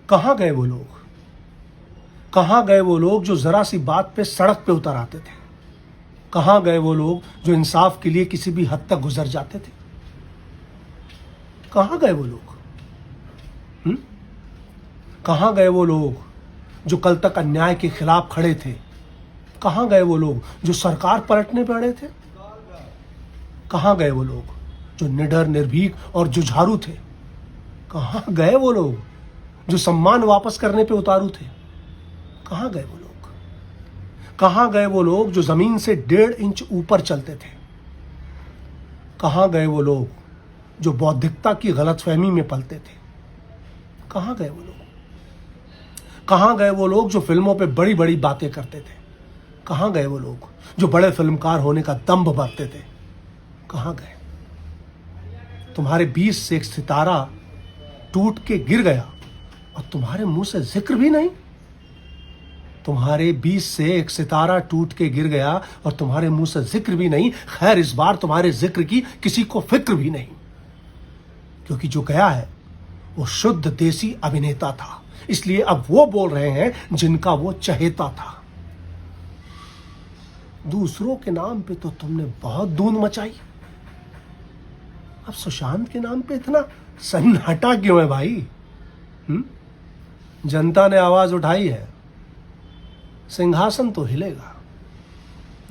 कहां गए वो लोग? कहां गए वो लोग जो जरा सी बात पे सड़क पे उतर आते थे? कहां गए वो लोग जो इंसाफ के लिए किसी भी हद तक गुजर जाते थे? कहां गए वो लोग? कहां गए वो लोग जो कल तक अन्याय के खिलाफ खड़े थे? कहां गए वो लोग जो सरकार पलटने पे अड़े थे? कहां गए वो लोग जो निडर, निर्भीक और जुझारू थे? कहां गए वो लोग जो सम्मान वापस करने पे उतारू थे? कहां गए वो लोग? कहां गए वो लोग जो जमीन से 1.5 इंच ऊपर चलते थे? कहां गए वो लोग जो बौद्धिकता की गलतफहमी में पलते थे? कहां गए वो लोग? कहां गए वो लोग जो फिल्मों पे बड़ी बड़ी बातें करते थे? कहां गए वो लोग जो बड़े फिल्मकार होने का दंभ भरते थे? कहां गए? तुम्हारे 20 से एक सितारा टूट के गिर गया और तुम्हारे मुंह से जिक्र भी नहीं। तुम्हारे 20 से एक सितारा टूट के गिर गया और तुम्हारे मुंह से जिक्र भी नहीं। खैर, इस बार तुम्हारे जिक्र की किसी को फिक्र भी नहीं, क्योंकि जो गया है वो शुद्ध देसी अभिनेता था। इसलिए अब वो बोल रहे हैं जिनका वो चहेता था। दूसरों के नाम पे तो तुमने बहुत धूम मचाई, अब सुशांत के नाम पे इतना सन्नाटा क्यों है भाई? जनता ने आवाज उठाई है, सिंहासन तो हिलेगा।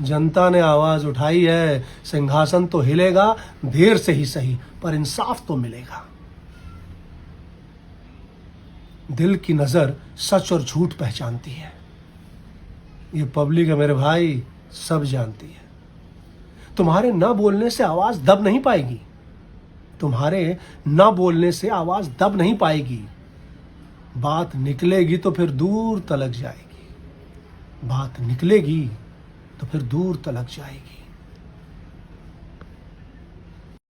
जनता ने आवाज उठाई है, सिंहासन तो हिलेगा, देर से ही सही, पर इंसाफ तो मिलेगा। दिल की नजर सच और झूठ पहचानती है। ये पब्लिक है मेरे भाई, सब जानती है। तुम्हारे ना बोलने से आवाज दब नहीं पाएगी। तुम्हारे ना बोलने से आवाज दब नहीं पाएगी। बात निकलेगी तो फिर दूर तलक जाएगी। बात निकलेगी तो फिर दूर तलक जाएगी।